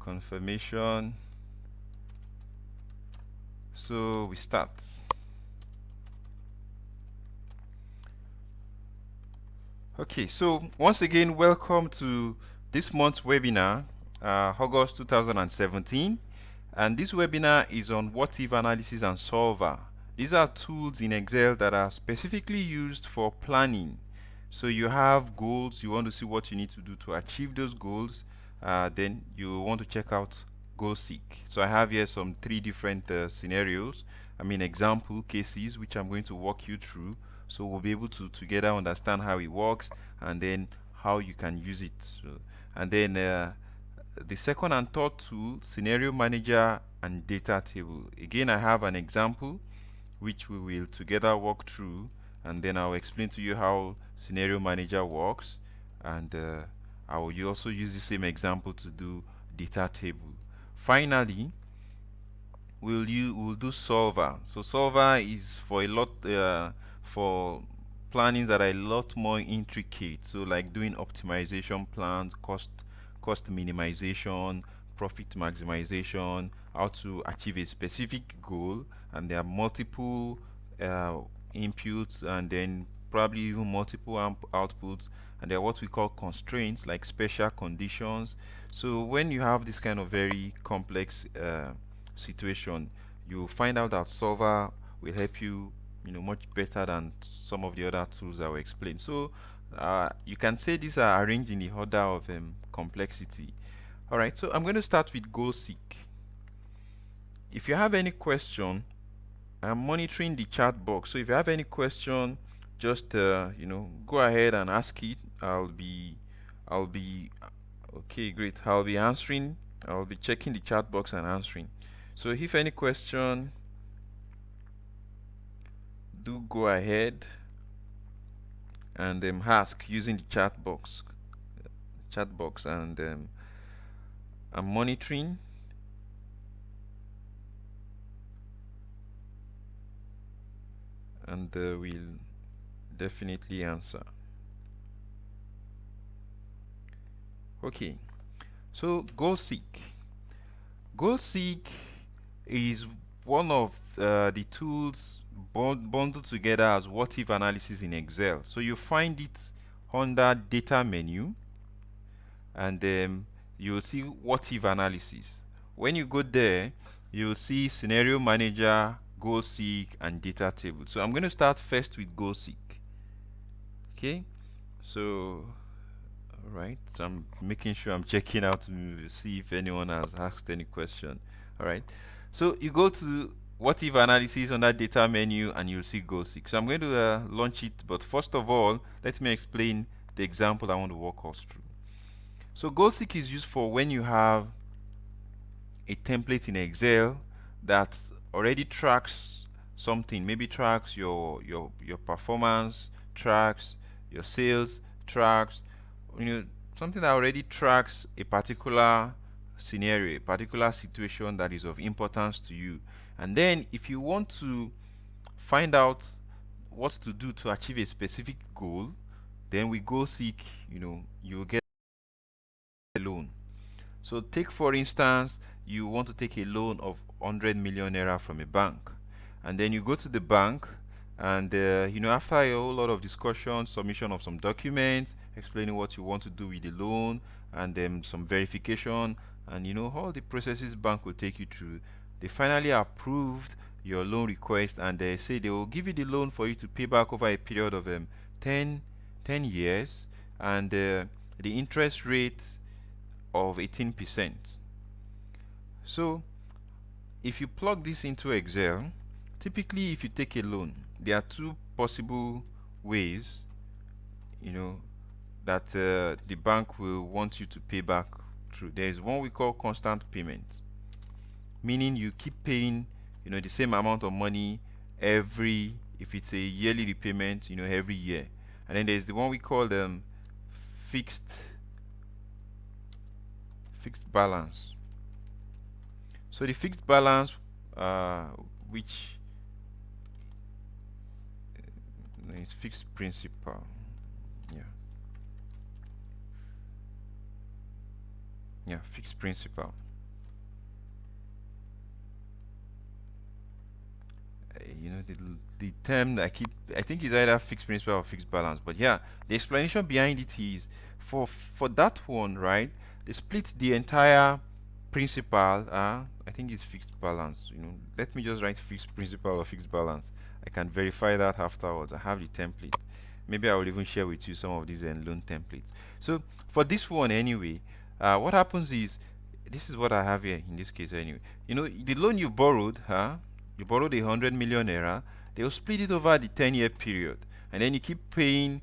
confirmation. So we start. Okay, so once again, welcome to this month's webinar, August 2017. And this webinar is on what if analysis and solver. These are tools in Excel that are specifically used for planning. So you have goals, you want to see what you need to do to achieve those goals, then you want to check out Goal Seek. So I have here some 3 different scenarios, example cases, which I'm going to walk you through. So we'll be able to together understand how it works and then how you can use it. And then the second and third tool, scenario manager and data table. Again, I have an example which we will together walk through, and then I'll explain to you how scenario manager works, and I will also use the same example to do data table. Finally, we'll do solver. So solver is for a lot for plannings that are a lot more intricate, so like doing optimization plans, cost minimization, profit maximization, how to achieve a specific goal, and there are multiple inputs and then probably even multiple outputs, and there are what we call constraints like special conditions. So when you have this kind of very complex situation, you'll find out that solver will help you much better than some of the other tools I will explain. So you can say these are arranged in the order of complexity. Alright, so I'm going to start with Goal Seek. If you have any question, I'm monitoring the chat box, so if you have any question, just go ahead and ask it. I'll be okay, great. I'll be answering. I'll be checking the chat box and answering. So if any question, do go ahead and ask using the chat box. And I'm monitoring. And we'll definitely answer. Okay, so Goal Seek. Goal Seek is one of the tools bundled together as WhatIfAnalysis in Excel. So you find it under Data menu, and you'll see WhatIfAnalysis. When you go there, you'll see Scenario Manager, Goal Seek, and Data Table. So I'm going to start first with Goal Seek. Okay, so alright, so I'm making sure I'm checking out to see if anyone has asked any question. Alright, so you go to WhatIfAnalysis under Data menu and you'll see Goal Seek. So I'm going to launch it, but first of all, let me explain the example I want to walk us through. So Goal Seek is used for when you have a template in Excel that already tracks something, maybe tracks your performance, tracks your sales, tracks something that already tracks a particular scenario, a particular situation that is of importance to you. And then if you want to find out what to do to achieve a specific goal, then we Goal Seek, you'll get a loan. So take, for instance, you want to take a loan of 100 million naira from a bank, and then you go to the bank, and after a whole lot of discussion, submission of some documents explaining what you want to do with the loan, and then some verification, and all the processes bank will take you through, they finally approved your loan request, and they say they will give you the loan for you to pay back over a period of 10 years, and the interest rate of 18%. So if you plug this into Excel, typically if you take a loan, there are 2 possible ways that the bank will want you to pay back through. There is one we call constant payment, meaning you keep paying the same amount of money if it's a yearly repayment, every year. And then there's the one we call fixed balance. So the fixed balance, which is fixed principal, fixed principal. the term I think is either fixed principal or fixed balance. But yeah, the explanation behind it is for that one, right? They split the entire principal. I think it's fixed balance. Let me just write fixed principal or fixed balance. I can verify that afterwards. I have the template. Maybe I will even share with you some of these loan templates. So for this one anyway, what happens is, this is what I have here in this case anyway. The loan you borrowed, you borrowed 100 million naira. They'll split it over the 10-year period, and then you keep paying,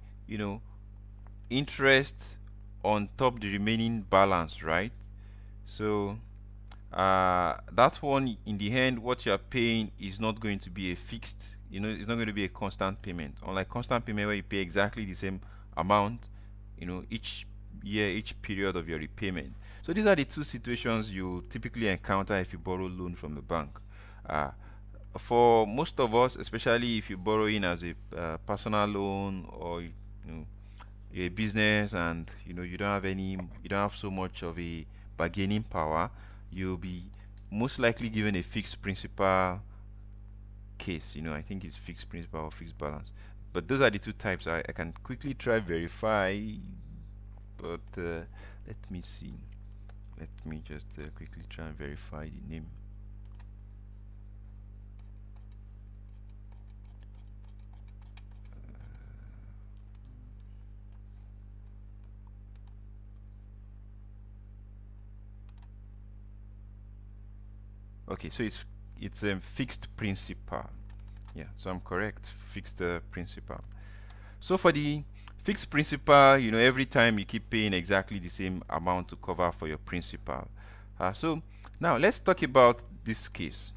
interest on top the remaining balance, right? So that one, in the end, what you are paying is not going to be a fixed, it's not going to be a constant payment, unlike constant payment where you pay exactly the same amount, each year, each period of your repayment. So these are the two situations you typically encounter if you borrow loan from the bank. uh, for most of us, especially if you're borrowing as a personal loan, or know you're a business, and you don't have so much of a bargaining power, you'll be most likely given a fixed principal case. I think it's fixed principal or fixed balance. But those are the two types. I can quickly try verify, but let me see. Let me just quickly try and verify the name. Okay, so it's a fixed principal. Yeah, so I'm correct. Fixed principal. So for the fixed principal, every time you keep paying exactly the same amount to cover for your principal. So now let's talk about this case.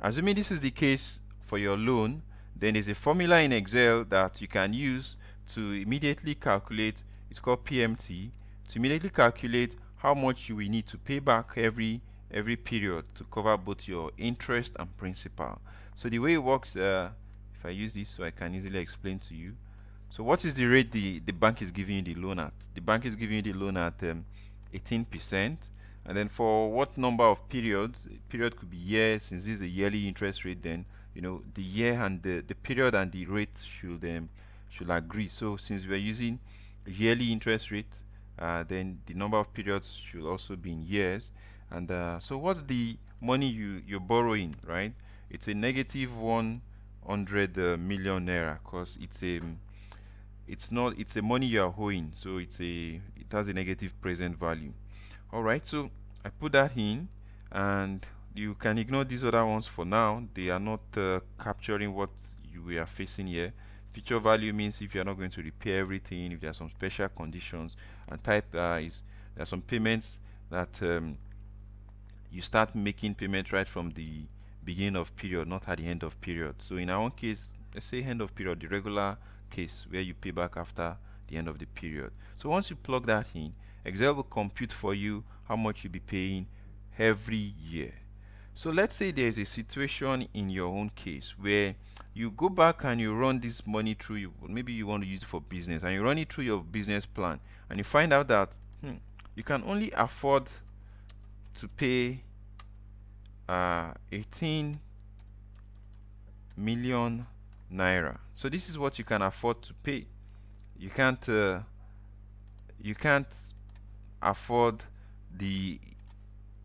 Assuming this is the case for your loan, then there's a formula in Excel that you can use to immediately calculate. It's called PMT, to immediately calculate how much you will need to pay back every period to cover both your interest and principal. So the way it works, if I use this so I can easily explain to you. So what is the rate the bank is giving you the loan at? The bank is giving you the loan at 18%. And then for what number of periods? Period could be years, since this is a yearly interest rate. Then the year and the period and the rate should agree. So since we are using yearly interest rate, then the number of periods should also be in years. And so what's the money you're borrowing, right? It's a negative 100 million naira, because it's a money you are owing, so it has a negative present value. All right, so I put that in, and you can ignore these other ones for now. They are not capturing what we are facing here. Future value means if you are not going to repair everything, if there are some special conditions. And type is, there are some payments that you start making payment right from the beginning of period, not at the end of period. So in our own case, let's say end of period, the regular case where you pay back after the end of the period. So once you plug that in, Excel will compute for you how much you'll be paying every year. So let's say there's a situation in your own case where you go back and you run this money through you. Maybe you want to use it for business, and you run it through your business plan, and you find out that you can only afford to pay 18 million naira. So this is what you can afford to pay. You can't afford the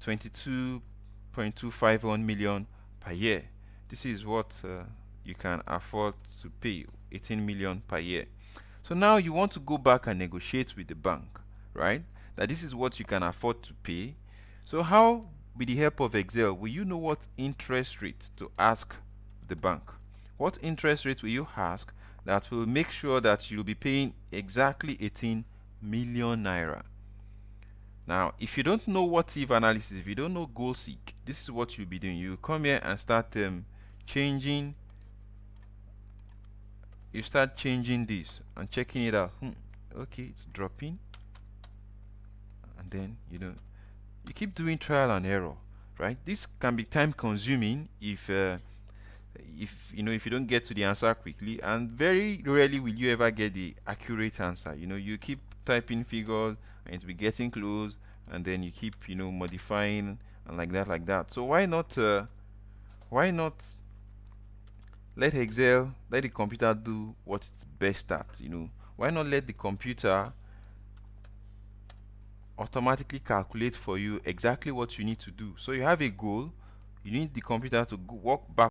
22.251 million per year. This is what you can afford to pay, 18 million per year. So now you want to go back and negotiate with the bank, right? That this is what you can afford to pay. So how, with the help of Excel, will you know what interest rate to ask the bank? What interest rate will you ask that will make sure that you'll be paying exactly 18 million naira? Now, if you don't know what if analysis, if you don't know goal seek, this is what you'll be doing. You come here and start changing. You start changing this and checking it out. Okay, it's dropping, and then you keep doing trial and error, right? This can be time consuming if you don't get to the answer quickly, and very rarely will you ever get the accurate answer. You keep typing figures and it's be getting close, and then you keep modifying, and like that. So why not let the computer do what it's best at. Why not let the computer automatically calculate for you exactly what you need to do? So you have a goal, you need the computer to walk back.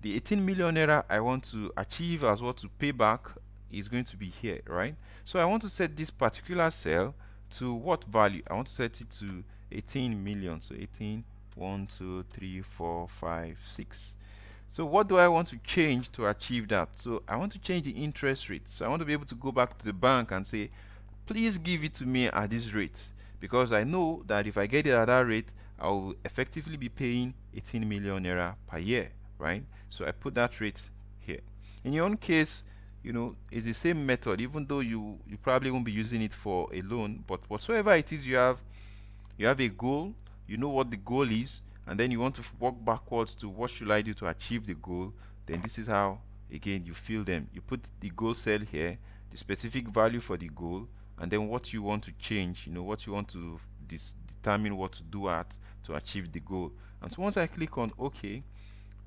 The 18 million naira I want to achieve as what to pay back is going to be here, right? So I want to set this particular cell to what value? I want to set it to 18 million. So 18, 1, 2, 3, 4, 5, 6. So what do I want to change to achieve that? So I want to change the interest rate. So I want to be able to go back to the bank and say, please give it to me at this rate, because I know that if I get it at that rate, I will effectively be paying 18 million naira per year, right? So I put that rate here. In your own case, it's the same method, even though you probably won't be using it for a loan, but whatsoever it is you have a goal, you know what the goal is, and then you want to work backwards to what should I do to achieve the goal. Then this is how, again, you fill them. You put the goal cell here, the specific value for the goal, and then what you want to change, what you want to determine what to do at to achieve the goal. And so once I click on OK,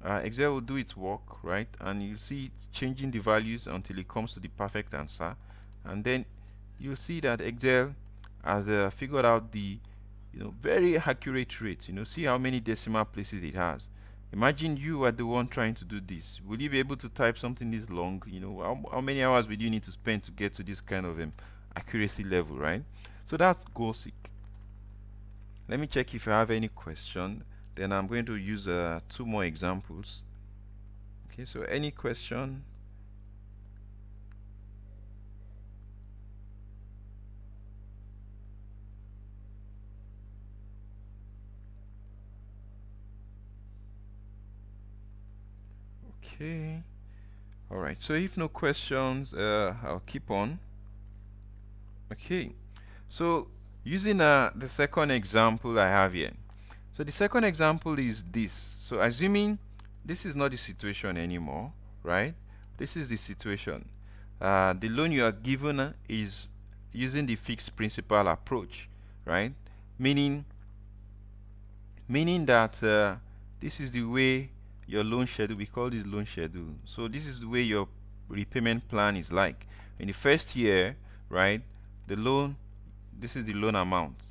Excel will do its work, right? And you see it's changing the values until it comes to the perfect answer. And then you'll see that Excel has figured out the very accurate rate. See how many decimal places it has. Imagine you are the one trying to do this. Will you be able to type something this long? How many hours would you need to spend to get to this kind of accuracy level, right? So that's GoalSeek. Let me check if I have any question. Then I'm going to use 2 more examples. Okay, so any question? Okay. All right. So if no questions, I'll keep on. Okay. So using the second example I have here. So the second example is this. So assuming this is not the situation anymore, right? This is the situation. The loan you are given is using the fixed principal approach, right? Meaning that this is the way your loan schedule, we call this loan schedule. So this is the way your repayment plan is like. In the first year, right, this is the loan amount,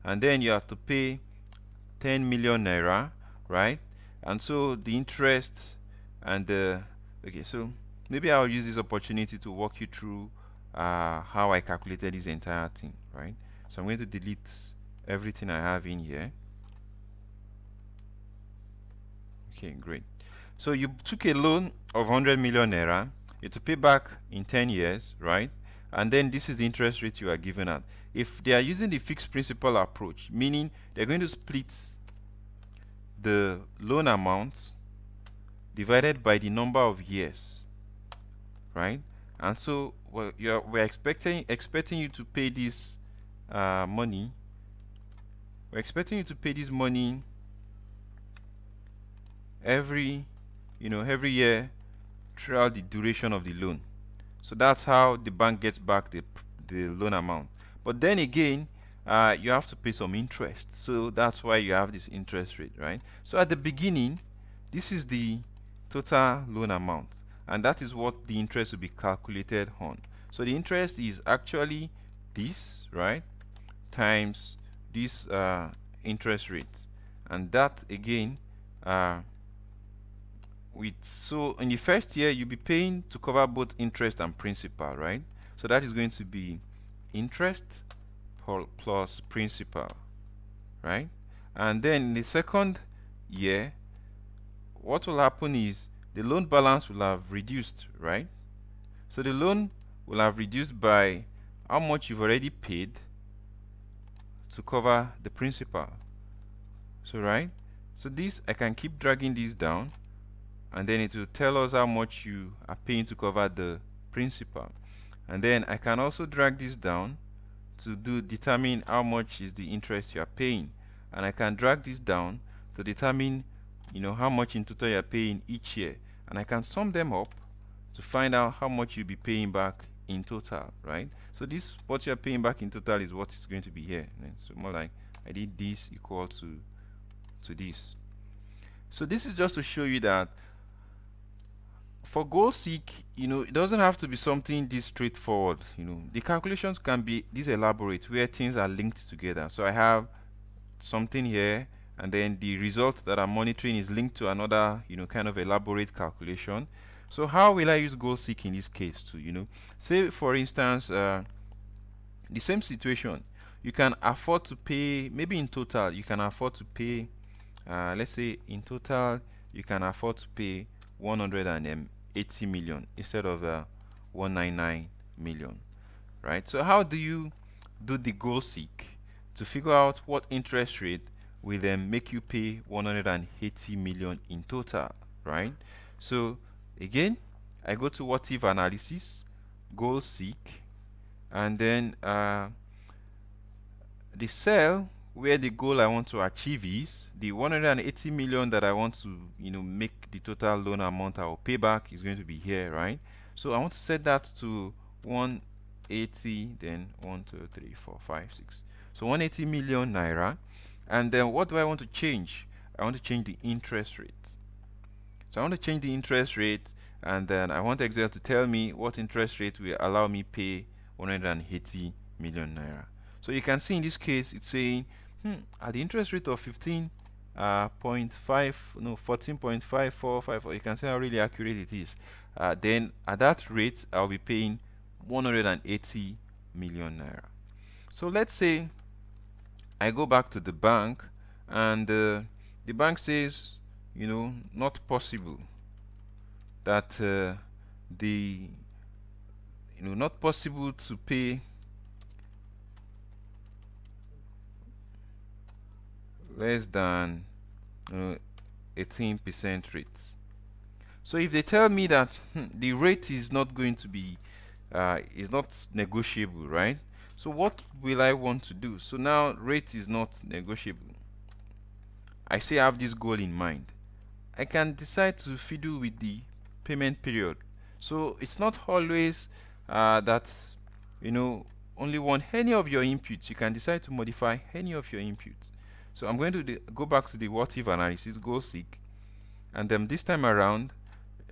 and then you have to pay 10 million naira, right? And so the interest and the okay, so maybe I'll use this opportunity to walk you through how I calculated this entire thing, right? So I'm going to delete everything I have in here. Okay, great. So you took a loan of 100 million naira. You have to pay back in 10 years, right? And then this is the interest rate you are given at. If they are using the fixed principal approach, meaning they're going to split the loan amount divided by the number of years, right? And so we're expecting you to pay this money. We're expecting you to pay this money every year throughout the duration of the loan. So that's how the bank gets back the loan amount. But then again, you have to pay some interest. So that's why you have this interest rate, right? So at the beginning, this is the total loan amount, and that is what the interest will be calculated on. So the interest is actually this, right, times this interest rate, and that again so in the first year you'll be paying to cover both interest and principal, right? So that is going to be interest plus principal, right? And then in the second year, what will happen is the loan balance will have reduced, right? So the loan will have reduced by how much you've already paid to cover the principal. So right, so this, I can keep dragging this down, and then it will tell us how much you are paying to cover the principal. And then I can also drag this down to determine how much is the interest you are paying, and I can drag this down to determine how much in total you are paying each year, and I can sum them up to find out how much you'll be paying back in total, right? So this, what you're paying back in total, is what is going to be here. So more like I did this equal to this. So this is just to show you that for goal seek, it doesn't have to be something this straightforward. The calculations can be this elaborate where things are linked together. So I have something here, and then the result that I'm monitoring is linked to another, kind of elaborate calculation. So how will I use goal seek in this case too? Say for instance, the same situation, you can afford to pay, maybe in total you can afford to pay, let's say in total you can afford to pay 180 million instead of 199 million, right? So how do you do the goal seek to figure out what interest rate will then make you pay 180 million in total, right? So again, I go to what if analysis, goal seek, and then the cell where the goal I want to achieve is the 180 million that I want to make the total loan amount I will pay back is going to be here, right? So I want to set that to 180, then 1 2 3 4 5 6, so 180 million naira. And then what do I want to change? I want to change the interest rate. So I want to change the interest rate, and then I want Excel to tell me what interest rate will allow me pay 180 million naira. So you can see in this case it's saying at the interest rate of 14.545, or you can see how really accurate it is. Then at that rate I'll be paying 180 million naira. So let's say I go back to the bank, and the bank says, not possible, that the not possible to pay less than 18% rate. So if they tell me that the rate is not going to be is not negotiable, right? So what will I want to do? So now rate is not negotiable. I say I have this goal in mind. I can decide to fiddle with the payment period. So it's not always that only one any of your inputs. You can decide to modify any of your inputs. So I'm going to go back to the what if analysis, goal seek, and then this time around,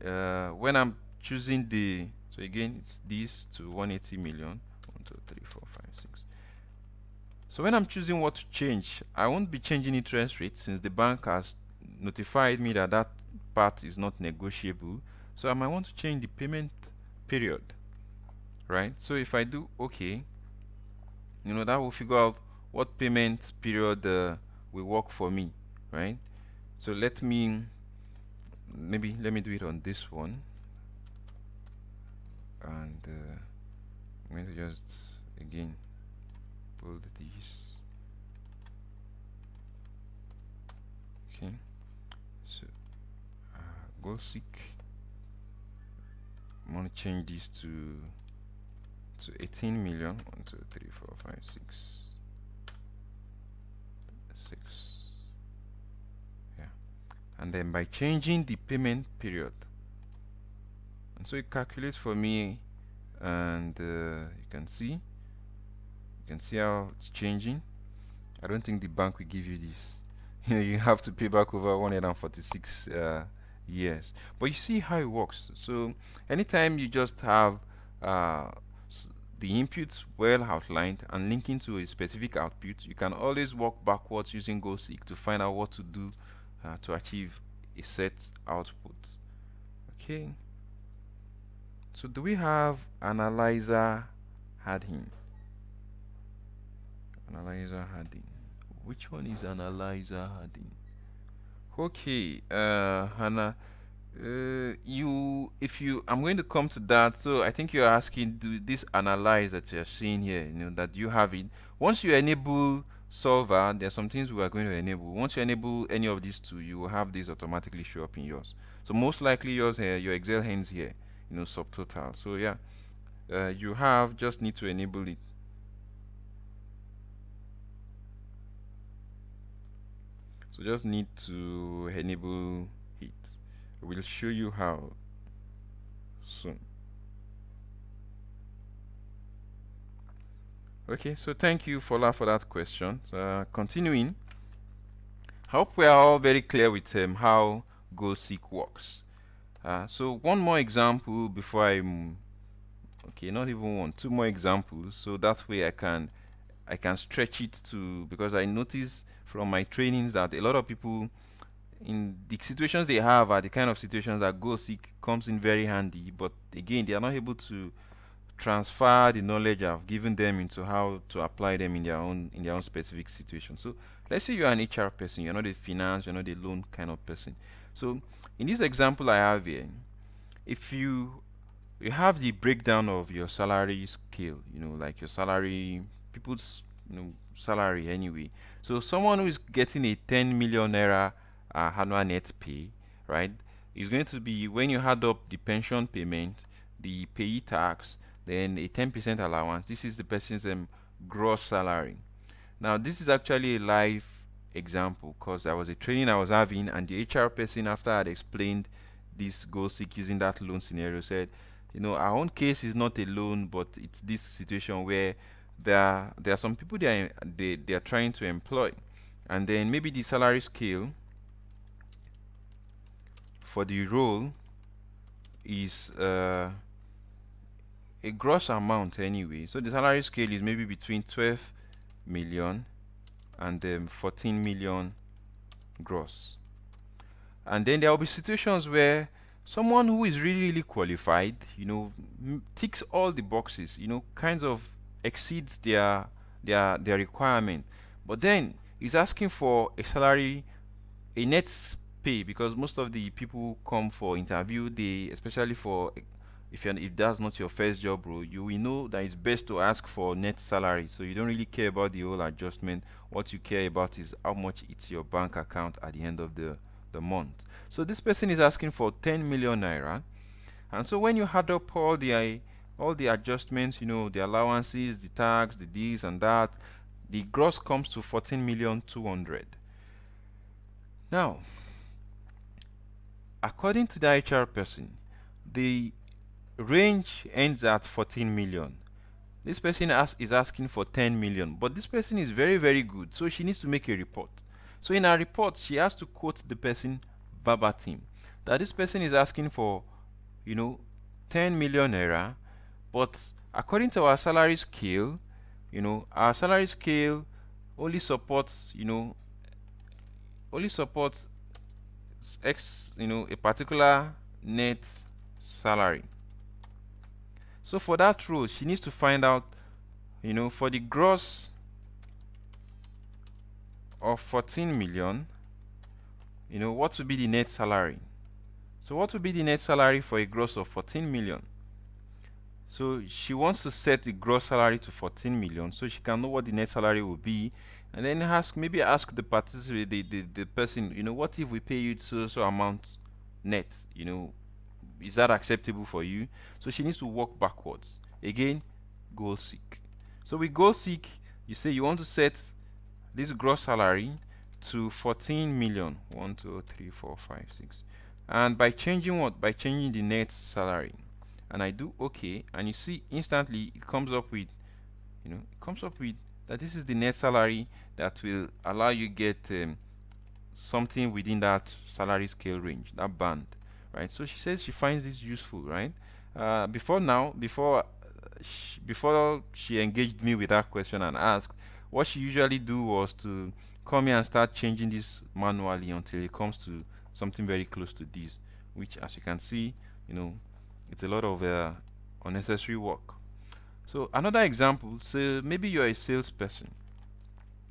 when I'm choosing the, so again it's this to 180 million, 1 2 3 4 5 6. So when I'm choosing what to change, I won't be changing interest rate since the bank has notified me that that part is not negotiable. So I might want to change the payment period, right? So if I do okay, that will figure out what payment period will work for me, right? So let me do it on this one, and I'm going to just again build these. Okay, so goal seek, I'm going to change this to 18 million. 1 2 3 4 5 6 6. Yeah, and then by changing the payment period, and so it calculates for me, and you can see how it's changing. I don't think the bank will give you this. You have to pay back over 146 years. But you see how it works. So anytime you just have uh, the inputs well outlined and linking to a specific output, you can always work backwards using GoSeek to find out what to do to achieve a set output. Okay. So do we have analyzer heading? Analyzer heading. Which one is analyzer heading? Okay, Hannah, I'm going to come to that. So I think you're asking, do this analyze that you're seeing here, that you have it. Once you enable solver, there are some things we are going to enable. Once you enable any of these two, you will have these automatically show up in yours. So most likely yours here, your Excel hands here, subtotal. So yeah, you just need to enable it. So just need to enable it. We'll show you how soon. Okay, so thank you, Fola, for that question. Continuing, Hope we are all very clear with how GoalSeek works. So one more example before okay, not even one, two more examples, so that way I can stretch it to, because I notice from my trainings that a lot of people in the situations they have are the kind of situations that GoalSeek comes in very handy, but again they are not able to transfer the knowledge I've given them into how to apply them in their own specific situation. So let's say you're an HR person, you're not a finance, you're not a loan kind of person. So in this example I have here, if you have the breakdown of your salary scale, like your salary, people's salary anyway. So someone who is getting a 10 million naira annual net pay, right, is going to be, when you add up the pension payment, the pay tax, then a 10% allowance. This is the person's gross salary. Now, this is actually a live example because there was a training I was having, and the HR person, after I had explained this goal seek using that loan scenario, said, our own case is not a loan, but it's this situation where there are some people they are trying to employ, and then maybe the salary scale for the role is a gross amount anyway. So the salary scale is maybe between 12 million and 14 million gross. And then there will be situations where someone who is really, really qualified, ticks all the boxes, kinds of exceeds their requirement, but then is asking for a salary, a net pay, because most of the people who come for interview, they, especially for, if that's not your first job role, you will know that it's best to ask for net salary. So you don't really care about the whole adjustment. What you care about is how much it's your bank account at the end of the month. So this person is asking for 10 million naira, and so when you add up all the adjustments, the allowances, the tax, the this and that, the gross comes to 14,200,000. Now, according to the HR person, the range ends at 14 million. This person is asking for 10 million, but this person is very, very good, so she needs to make a report. So in her report, she has to quote the person verbatim, that this person is asking for, 10 million naira, but according to our salary scale, our salary scale only supports, a particular net salary. So for that rule, she needs to find out, for the gross of 14 million, what would be the net salary. So what would be the net salary for a gross of 14 million? So she wants to set the gross salary to 14 million so she can know what the net salary will be, and then maybe ask the participant, the person, what if we pay you so amount net, is that acceptable for you? So she needs to work backwards. Again, goal seek. So with goal seek, you say you want to set this gross salary to 14 million. 1, 2, 3, 4, 5, 6. And by changing what? By changing the net salary. And I do okay, and you see instantly it comes up with, that this is the net salary that will allow you get something within that salary scale range, that band, right? So she says she finds this useful, right? Before she engaged me with that question and asked, what she usually do was to come here and start changing this manually until it comes to something very close to this, which, as you can see, it's a lot of unnecessary work. So another example, so maybe you're a salesperson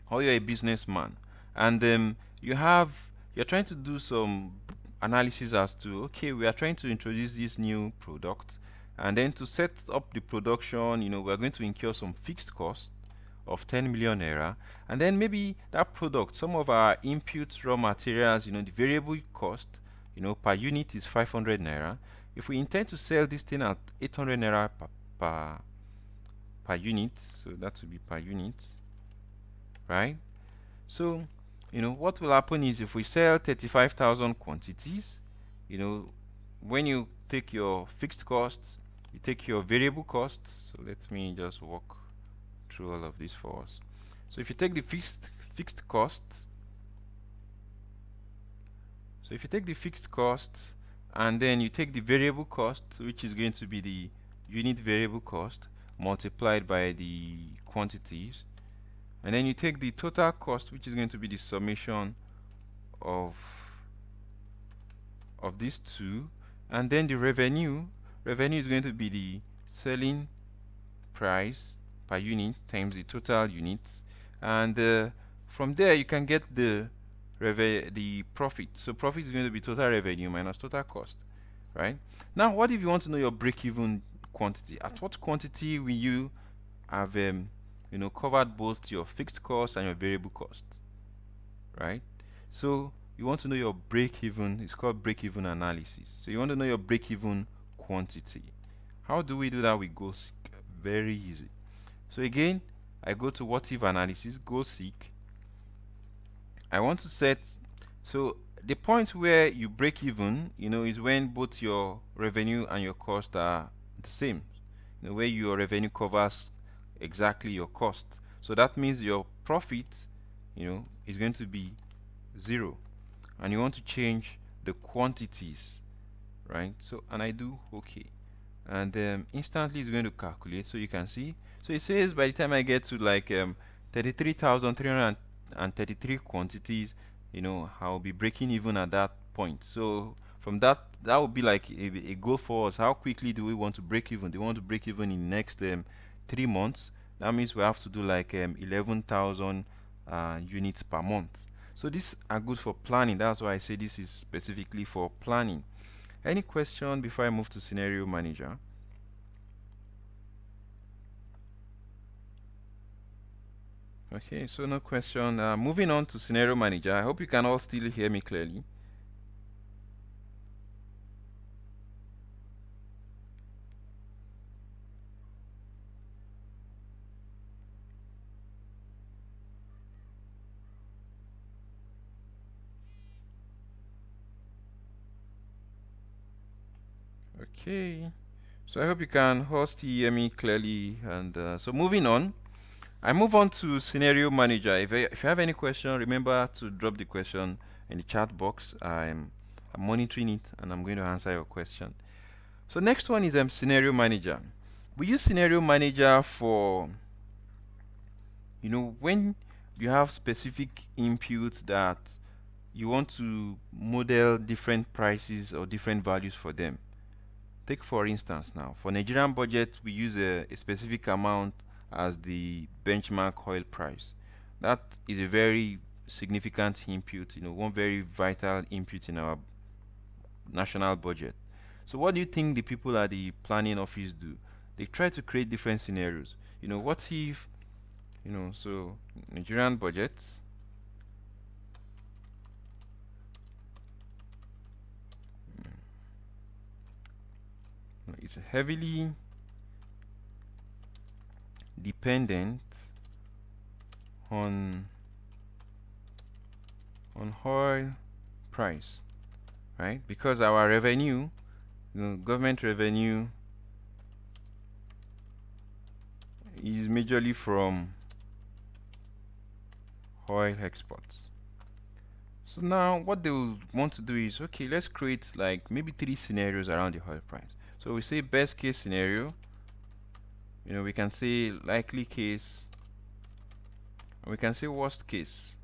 or you're a businessman, and you're trying to do some analysis as to, okay, we are trying to introduce this new product, and then to set up the production, we're going to incur some fixed costs of 10 million naira, and then maybe that product, some of our inputs, raw materials, the variable cost, per unit is 500 naira. If we intend to sell this thing at 800 naira per unit, so that would be per unit, right? So, what will happen is, if we sell 35,000 quantities, when you take your fixed costs, you take your variable costs. So let me just walk through all of this for us. So if you take the fixed costs, So if you take the fixed cost and then you take the variable cost, which is going to be the unit variable cost multiplied by the quantities, and then you take the total cost, which is going to be the summation of these two, and then the revenue is going to be the selling price per unit times the total units, and from there you can get the profit. So profit is going to be total revenue minus total cost, right? Now what if you want to know your break-even quantity? At what quantity will you have covered both your fixed cost and your variable cost, right? So you want to know your break-even. It's called break-even analysis. So you want to know your break-even quantity. How do we do that with goal seek? Very easy. So again, I go to WhatIfAnalysis, goal seek. I want to set, so the point where you break even, is when both your revenue and your cost are the same. Where your revenue covers exactly your cost. So that means your profit, is going to be 0. And you want to change the quantities, right? So, and I do OK. And instantly it's going to calculate, so you can see. So it says by the time I get to like 33,333 quantities, I'll be breaking even at that point. So from that would be like a goal for us. How quickly do we want to break even? Do we want to break even in next 3 months? That means we have to do like 11,000 units per month. So these are good for planning. That's why I say this is specifically for planning. Any question before I move to scenario manager? Okay, so no question. Moving on to scenario manager. I hope you can all still hear me clearly. Okay, so I hope you can all still hear me clearly. And so moving on, I move on to scenario manager. If you have any question, remember to drop the question in the chat box. I'm monitoring it and I'm going to answer your question. So next one is scenario manager. We use scenario manager for when you have specific inputs that you want to model different prices or different values for them. Take for instance now, for Nigerian budget, we use a specific amount as the benchmark oil price. That is a very significant input, one very vital input in our national budget. So what do you think the people at the planning office do? They try to create different scenarios. What if, so Nigerian budget, it's heavily dependent on oil price, right? Because our revenue, government revenue, is majorly from oil exports. So now what they will want to do is, okay, let's create like maybe 3 scenarios around the oil price. So we say best case scenario, we can say likely case, and we can say worst case.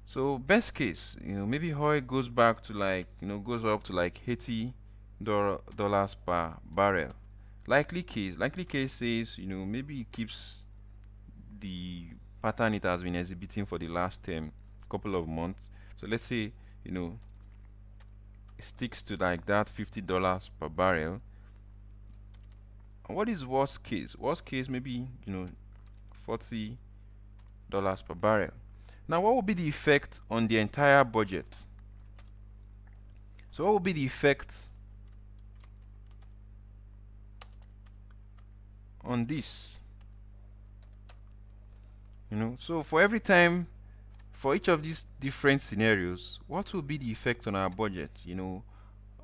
So best case, maybe oil goes back to like, goes up to like $80 per barrel. Likely case says, maybe it keeps the pattern it has been exhibiting for the last couple of months. So let's say, it sticks to like that $50 per barrel. And what is worst case? Worst case, maybe, $40 per barrel. Now, what will be the effect on the entire budget? So, what will be the effect on this? So for every time, for each of these different scenarios, what will be the effect on our budget?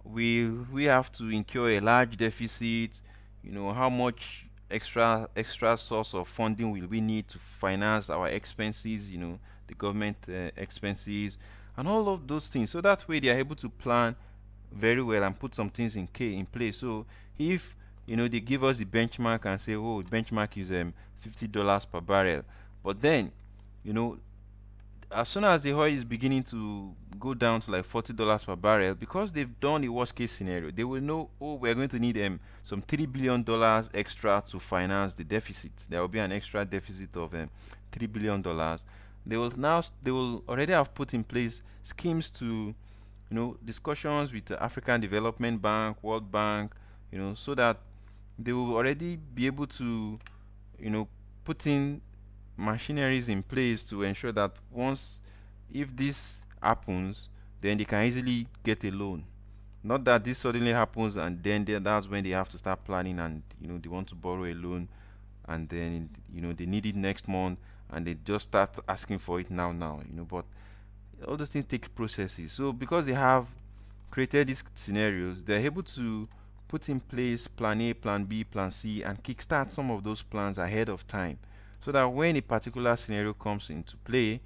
We have to incur a large deficit? How much extra source of funding will we need to finance our expenses? The government expenses. and all of those things. So that way they are able to plan very well and put some things in place. So if they give us the benchmark and say, oh, the benchmark is $50 per barrel, but then you know as soon as the oil is beginning to go down to like $40 per barrel, because they've done the worst case scenario, they will know, oh, we're going to need some $3 billion extra to finance the deficit. There will be an extra deficit of $3 billion. They will already have put in place schemes to, discussions with the African Development Bank, World Bank, so that they will already be able to, put in machineries in place to ensure that once, if this happens, then they can easily get a loan. Not that this suddenly happens and then that's when they have to start planning, and they want to borrow a loan, and then they need it next month and they just start asking for it now. But all those things take processes. So because they have created these scenarios, they're able to put in place plan A, plan B, plan C, and kickstart some of those plans ahead of time, so that when a particular scenario comes into play,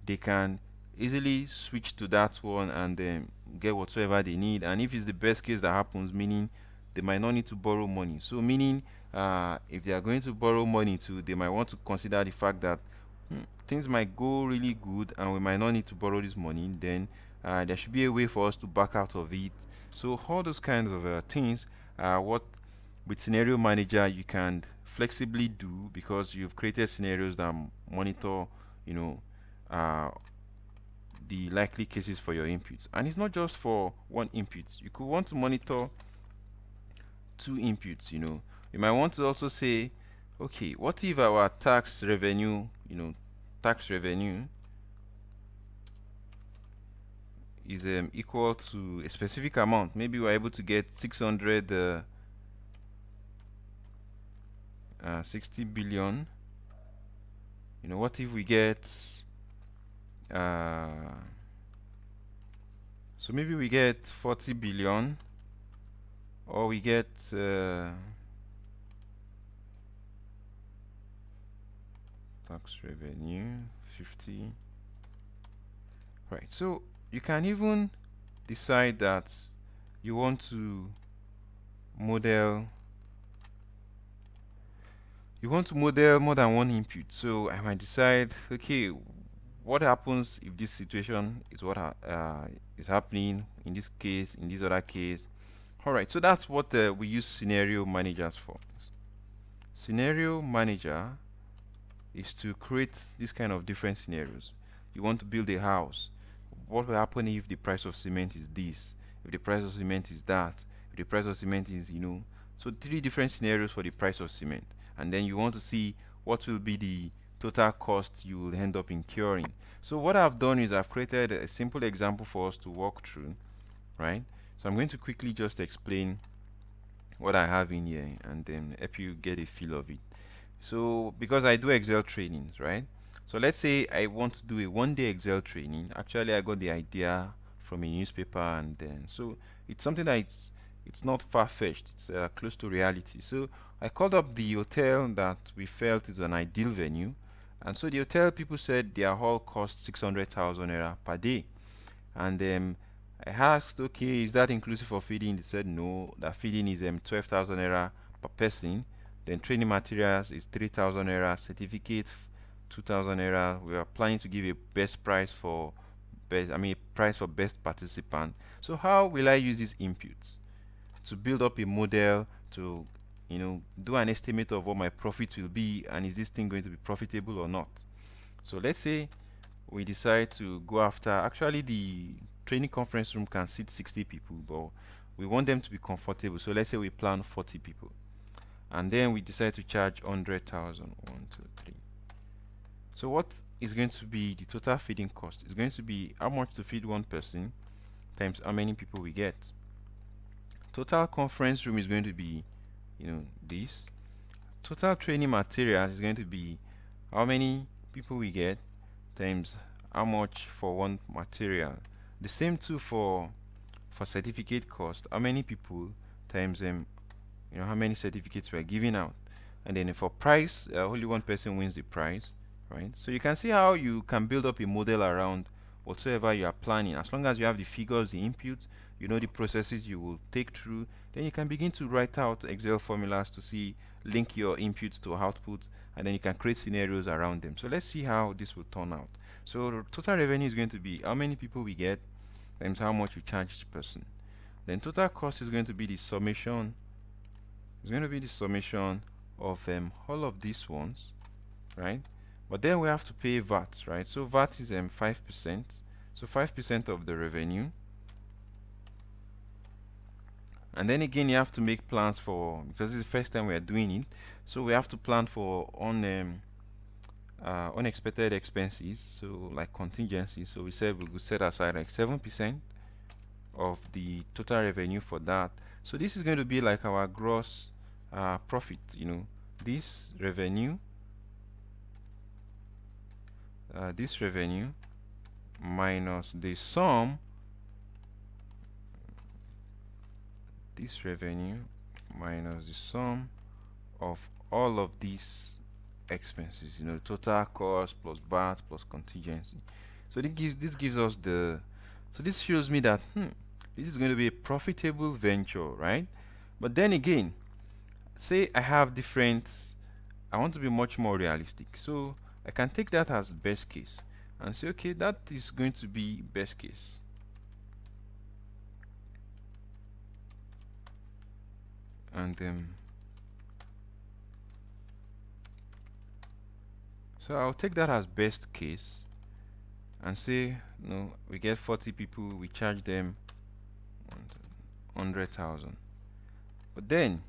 they can easily switch to that one and then get whatsoever they need. And if it's the best case that happens, meaning they might not need to borrow money. So meaning, if they are going to borrow money too, they might want to consider the fact that things might go really good and we might not need to borrow this money. Then there should be a way for us to back out of it. So all those kinds of things are what with scenario manager you can flexibly do, because you've created scenarios that monitor you know uh, the likely cases for your inputs. And it's not just for one input. You could want to monitor two inputs. You might want to also say, okay, what if our tax revenue is equal to a specific amount. Maybe we're able to get 60 billion. What if we get so maybe we get 40 billion, or we get tax revenue 50. Right, so you can even decide that you want to model more than one input. So I might decide, okay, what happens if this situation is what is happening in this case, in this other case. All right, so that's what we use scenario managers for. Scenario manager is to create this kind of different scenarios. You want to build a house. What will happen if the price of cement is this? If the price of cement is that? If the price of cement is, so 3 different scenarios for the price of cement. And then you want to see what will be the total cost you will end up incurring. So what I've done is I've created a simple example for us to walk through, right? So I'm going to quickly just explain what I have in here and then help you get a feel of it. So because I do Excel trainings, right? So let's say I want to do a 1-day Excel training. Actually, I got the idea from a newspaper, and then so it's something that it's not far-fetched. It's close to reality. So I called up the hotel that we felt is an ideal venue, and so the hotel people said their hall cost 600,000 naira per day. And I asked, okay, is that inclusive of feeding? They said no, that feeding is 12,000 naira per person. Then training materials is 3,000 naira, certificate 2,000 naira. We are planning to give a best price for price for best participant. So how will I use these inputs to build up a model to do an estimate of what my profit will be, and is this thing going to be profitable or not? So let's say we decide to go after, actually the training conference room can seat 60 people, but we want them to be comfortable. So let's say we plan 40 people, and then we decide to charge 100,000. 1, 2, 3. So what is going to be the total feeding cost? It's going to be how much to feed one person times how many people we get. Total conference room is going to be this. Total training materials is going to be how many people we get times how much for one material. The same too for certificate cost, how many people times how many certificates we're giving out. And then for price, only one person wins the prize, right? So you can see how you can build up a model around whatsoever you are planning. As long as you have the figures, the inputs, you know the processes you will take through, then you can begin to write out Excel formulas to see, link your inputs to outputs, and then you can create scenarios around them. So let's see how this will turn out. So the total revenue is going to be how many people we get times how much you charge each person. Then total cost is going to be the summation. It's going to be the summation of all of these ones, right? But then we have to pay VAT, right? So VAT is 5%. So 5% of the revenue. And then again, you have to make plans for, because it's the first time we are doing it, so we have to plan for unexpected expenses, so like contingencies. So we said we could set aside like 7% of the total revenue for that. So this is going to be like our gross profit, you know, this revenue minus the sum, this revenue minus the sum of all of these expenses, you know, total cost plus VAT plus contingency. So this gives us the, so this shows me that this is going to be a profitable venture, right? But then again, say I have different, I want to be much more realistic, so I can take that as best case and say, okay, that is going to be best case. And so I'll take that as best case and say, no, we get 40 people, we charge them 100,000. But then,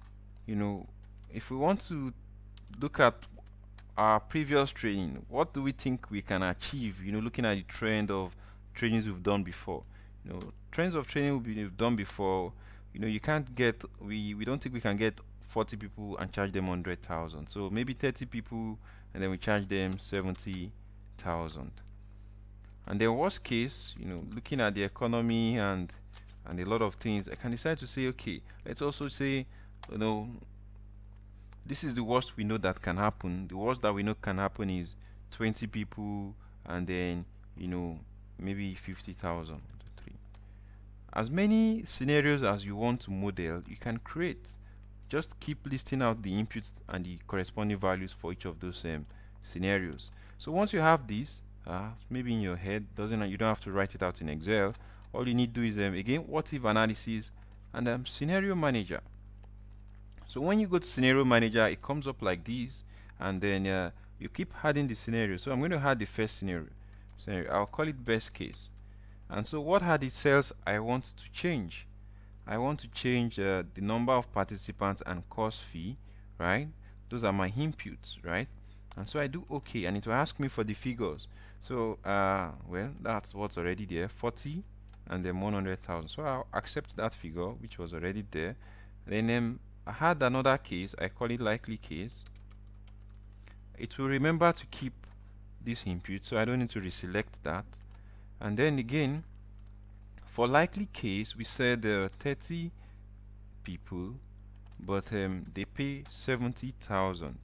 you know, if we want to look at our previous training, what do we think we can achieve, you know, looking at the trend of trainings we've done before? You know, trends of training we've done before, you know, you can't get, we don't think we can get 40 people and charge them 100,000. So maybe 30 people and then we charge them 70,000. And then worst case, you know, looking at the economy and a lot of things, I can decide to say, okay, let's also say, you know, this is the worst we know that can happen. The worst that we know can happen is 20 people and then, you know, maybe 50,000. As many scenarios as you want to model, you can create. Just keep listing out the inputs and the corresponding values for each of those scenarios. So once you have this, maybe in your head, you don't have to write it out in Excel. All you need to do is again, what if analysis and scenario manager. So when you go to scenario manager, it comes up like this, and then you keep adding the scenario. So I'm going to add the first scenario. I'll call it best case. And so what are the cells I want to change? I want to change the number of participants and course fee, right? Those are my inputs, right? And so I do OK, and it will ask me for the figures. So well, that's what's already there, 40 and then 100,000. So I'll accept that figure which was already there. Then I had another case, I call it likely case. It will remember to keep this input, so I don't need to reselect that. And then again, for likely case, we said 30 people, but they pay 70,000.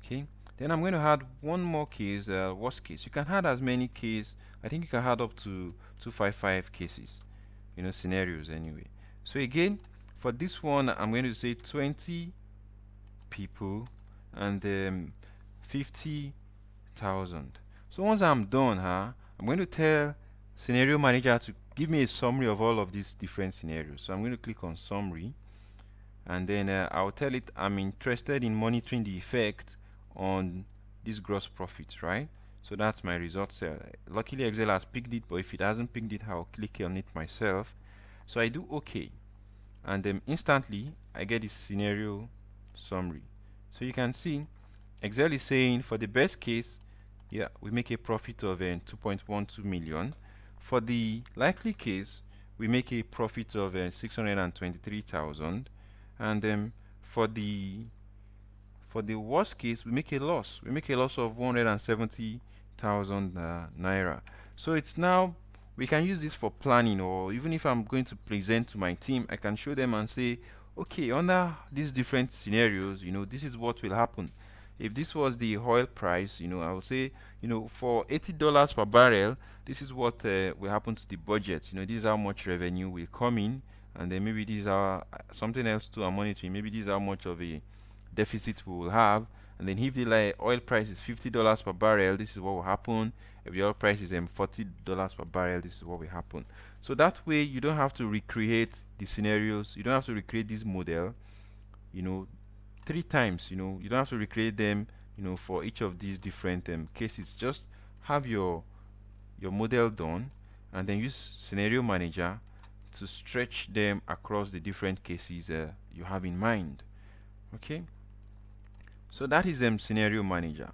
Okay. Then I'm going to add one more case, worst case. You can add as many cases. I think you can add up to 255 cases, you know, scenarios anyway. So again, for this one, I'm going to say 20 people and 50,000. So once I'm done, I'm going to tell scenario manager to give me a summary of all of these different scenarios. So I'm going to click on summary, and then I'll tell it I'm interested in monitoring the effect on this gross profit, right? So that's my result cell. Luckily Excel has picked it, but if it hasn't picked it, I'll click on it myself. So I do OK, and then instantly I get this scenario summary. So you can see Excel is saying for the best case, yeah, we make a profit of 2.12 million. For the likely case, we make a profit of 623,000, and for the worst case, we make a loss. We make a loss of 170,000 naira. So it's now, we can use this for planning, or even if I'm going to present to my team, I can show them and say, okay, under these different scenarios, you know, this is what will happen. if this was the oil price, I would say, for $80 per barrel, this is what will happen to the budget. This is how much revenue will come in, and then maybe these are something else too I'm monitoring. Maybe this is how much of a deficit we will have, and then if the oil price is $50 per barrel, this is what will happen. If the oil price is $40 per barrel, this is what will happen. So that way you don't have to recreate the scenarios, you don't have to recreate this model, 3 times. You don't have to recreate them, for each of these different cases. Just have your model done, and then use scenario manager to stretch them across the different cases you have in mind. Okay, so that is scenario manager.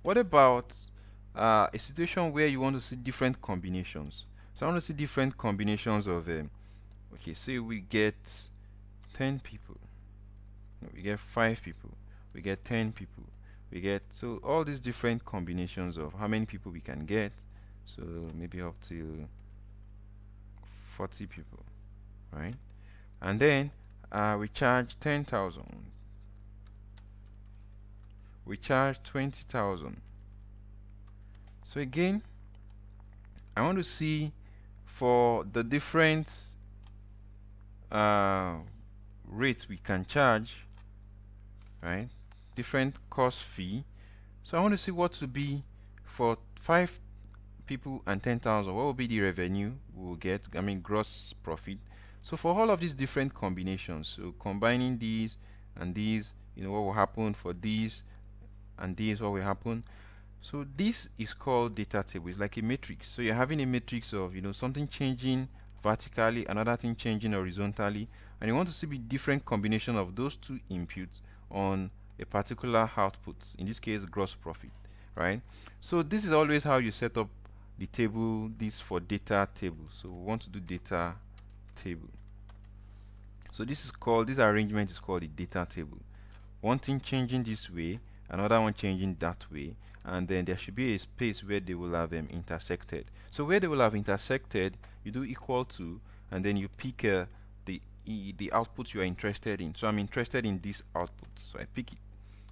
What about a situation where you want to see different combinations? So I want to see different combinations of okay, say we get 10 people, we get 5 people, we get 10 people, we get, so all these different combinations of how many people we can get. So maybe up to 40 people, right? And then we charge 10,000, we charge 20,000. So again, I want to see for the different rates we can charge, right? Different cost fee. So I want to see what to be for 5 people and 10,000. What will be the revenue we will get? I mean, gross profit. So for all of these different combinations, so combining these and these, what will happen for these and these? What will happen? So this is called data table. It's like a matrix. So you're having a matrix of something changing vertically, another thing changing horizontally, and you want to see the different combination of those two inputs on a particular output, in this case gross profit, right? So this is always how you set up the table. This for data table. So we want to do data table. So this arrangement is called the data table. One thing changing this way, another one changing that way, and then there should be a space where they will have intersected. So where they will have intersected, you do equal to, and then you pick the output you are interested in. So I'm interested in this output, so I pick it,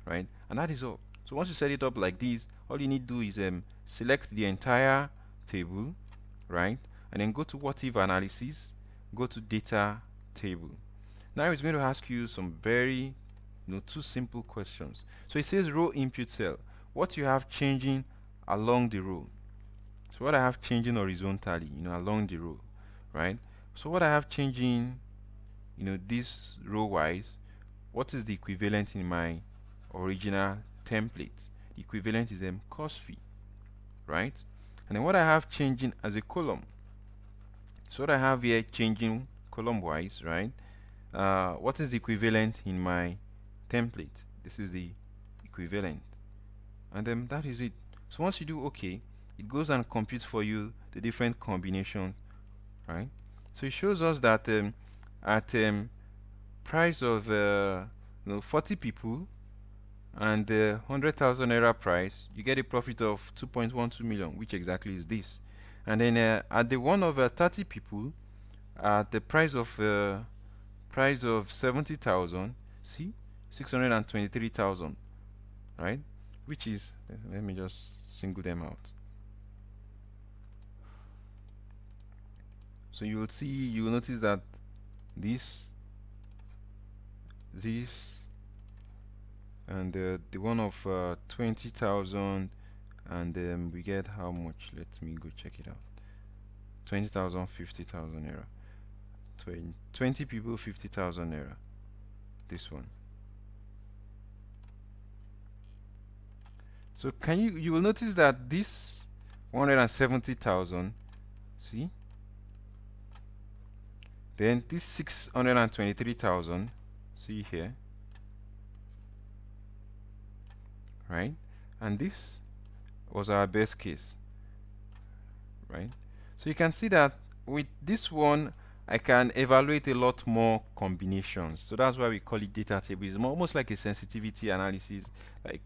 right? And that is all. So once you set it up like this, all you need to do is select the entire table, right? And then go to WhatIfAnalysis, go to data table. Now it's going to ask you some very 2 simple questions. So it says row input cell. What you have changing along the row. So what I have changing horizontally, along the row, right? So what I have changing, this row wise, what is the equivalent in my original template? The equivalent is cost fee, right? And then what I have changing as a column. So what I have here changing column wise, right? What is the equivalent in my template? This is the equivalent, and then that is it. So once you do OK, it goes and computes for you the different combinations, right? So it shows us that at price of 40 people and 100,000 naira price, you get a profit of 2.12 million, which exactly is this. And then at the one of 30 people, at the price of 70,000, see, 623,000, right? Which is, let me just single them out. So you will notice that this, and the one of 20,000, and we get how much? Let me go check it out. 20,000, 50,000 naira. 20 people, 50,000 naira. This one. So you will notice that this 170,000, see, then this 623,000, see here, right? And this was our best case, right? So you can see that with this one I can evaluate a lot more combinations. So that's why we call it data table. It's almost like a sensitivity analysis, like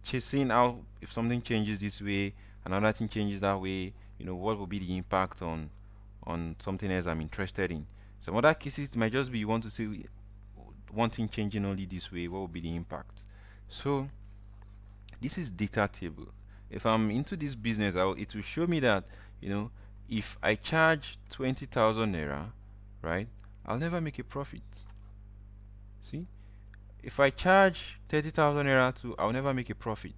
chasing out if something changes this way, another thing changes that way, what will be the impact on something else I'm interested in. Some other cases it might just be you want to see one thing changing only this way, what will be the impact. So this is data table. If I'm into this business, it will show me that, if I charge 20,000 naira, right, I'll never make a profit. See, if I charge 30,000 naira too, I'll never make a profit.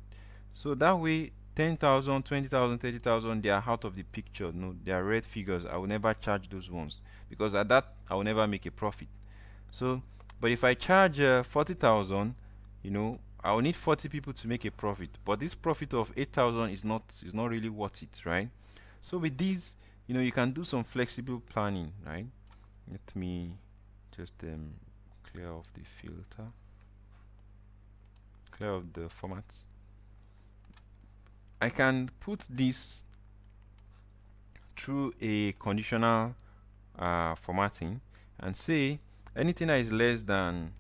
So that way, 10,000, 20,000, 30,000, they are out of the picture. No, they are red figures. I will never charge those ones because at that I will never make a profit. So, but if I charge 40,000, I will need 40 people to make a profit. But this profit of 8,000 is not really worth it, right? So with these, you can do some flexible planning, right? Let me just clear off the filter, clear off the formats. I can put this through a conditional formatting and say anything that is less than,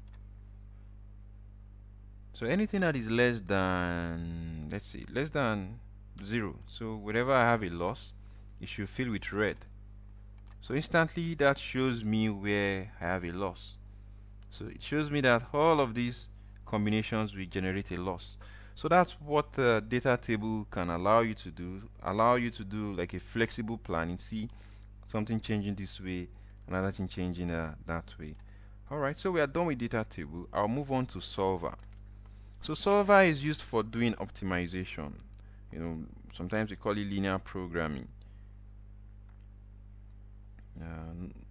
so anything that is less than, let's see, less than 0. So whenever I have a loss, it should fill with red. So instantly that shows me where I have a loss. So it shows me that all of these combinations will generate a loss. So that's what the data table can allow you to do like a flexible planning. See something changing this way, another thing changing that way. Alright, so we are done with data table. I'll move on to solver. So solver is used for doing optimization. Sometimes we call it linear programming.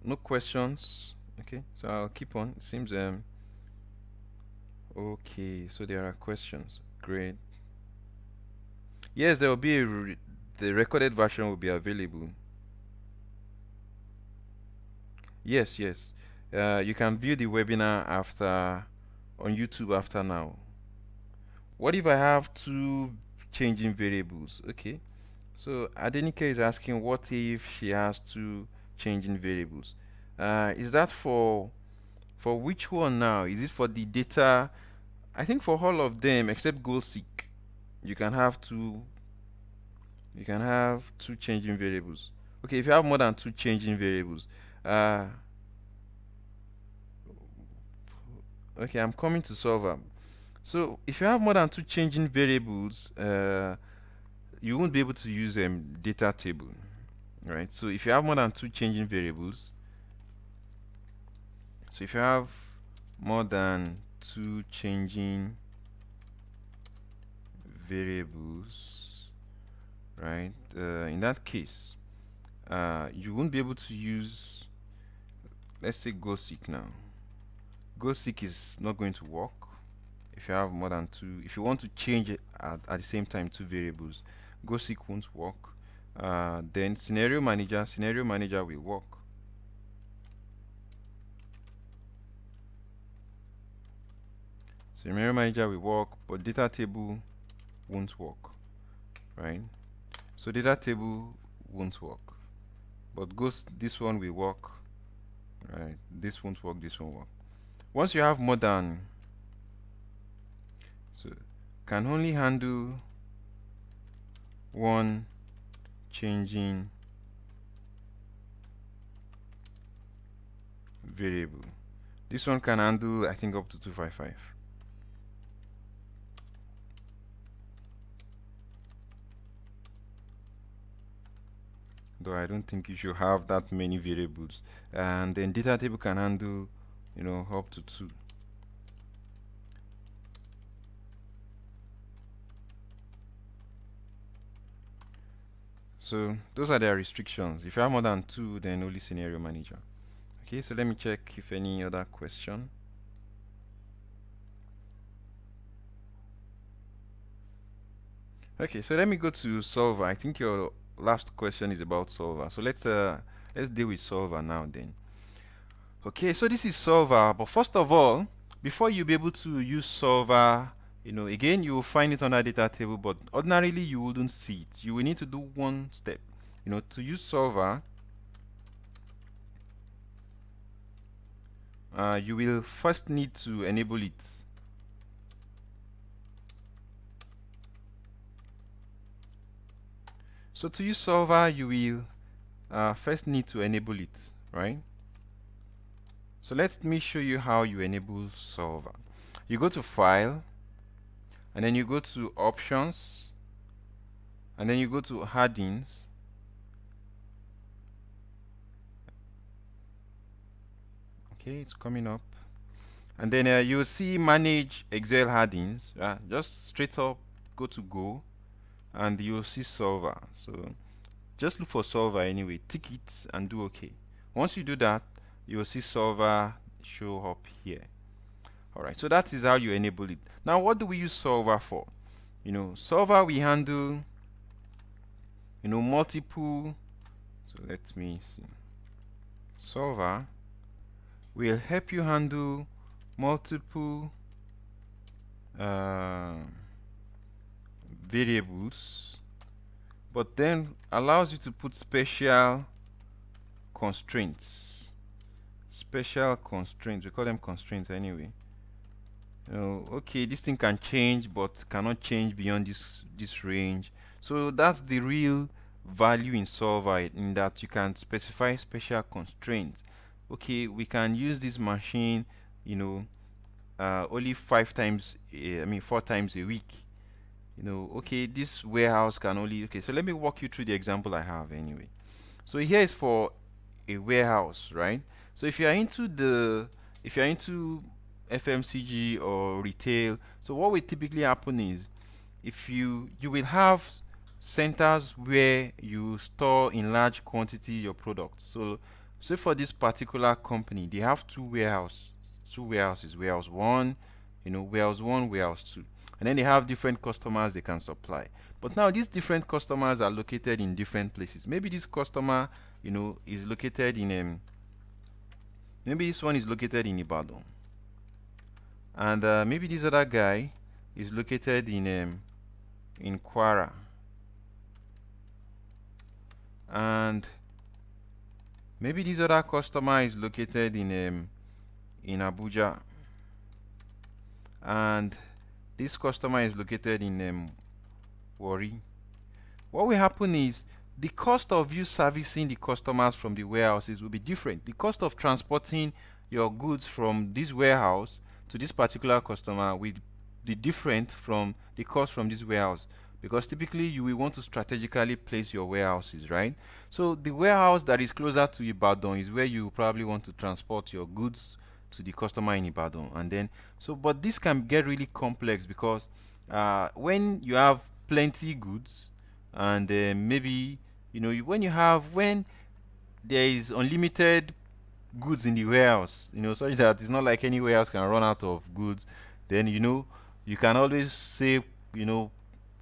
No questions. Okay, so I'll keep on. It seems okay, so there are questions. Great. Yes, there will be the recorded version will be available. Yes, yes. You can view the webinar after on YouTube after now. What if I have two changing variables? Okay. So Adenike is asking, what if she has two changing variables? Is that for which one now? Is it for the data? I think for all of them except goal seek, you can have two changing variables. Okay, if you have more than two changing variables, okay, I'm coming to solver. So if you have more than two changing variables, you won't be able to use data table, right? So if you have more than two changing variables, so if you have more than two changing variables, right? In that case, you won't be able to use, let's say, go seek now. Go seek is not going to work if you have more than two. If you want to change it at the same time two variables, go seek won't work. Then scenario manager will work. Scenario manager will work, but data table won't work, right? So data table won't work, but this one will work, right? This won't work, this won't work. Once you have more than, so can only handle one changing variable. This one can handle, I think, up to 255. Though I don't think you should have that many variables. And then data table can handle, up to 2. So those are their restrictions. If you have more than 2, then only scenario manager. Okay, so let me check if any other question. Okay, so let me go to solver. I think your last question is about solver. So let's deal with solver now then. Okay, so this is solver, but first of all, before you be able to use solver, again, you will find it under data table, but ordinarily you wouldn't see it. You will need to do one step. To use solver, you will first need to enable it. So to use solver, you will first need to enable it, right? So let me show you how you enable solver. You go to File, and then you go to options, and then you go to headings. Okay, it's coming up, and then you'll see manage Excel headings. Just straight up go to go, and you'll see solver. So just look for solver anyway, tick it and do okay. Once you do that, you will see solver show up here. Alright, so that is how you enable it. Now what do we use solver for? Solver, we handle multiple. So let me see. Solver will help you handle multiple variables, but then allows you to put special constraints. Special constraints, we call them constraints anyway. Okay, this thing can change but cannot change beyond this range. So that's the real value in solver, in that you can specify special constraints. Okay, we can use this machine only 4 times a week. Okay, this warehouse can only, okay, so let me walk you through the example I have anyway. So here is for a warehouse, right? So if you are into FMCG or retail, so what will typically happen is, if you will have centers where you store in large quantity your products. So say for this particular company, they have two warehouses, warehouse one, warehouse two, and then they have different customers they can supply. But now these different customers are located in different places. Maybe this customer is located in maybe this one is located in Ibadan, and maybe this other guy is located in Kwara, and maybe this other customer is located in Abuja, and this customer is located in Warri. What will happen is, the cost of you servicing the customers from the warehouses will be different. The cost of transporting your goods from this warehouse to this particular customer will be different from the cost from this warehouse, because typically you will want to strategically place your warehouses, right? So the warehouse that is closer to Ibadan is where you probably want to transport your goods to the customer in Ibadan. And then, but this can get really complex, because when you have plenty goods, and maybe when there is unlimited goods in the warehouse, such that it's not like any warehouse can run out of goods, then you can always say,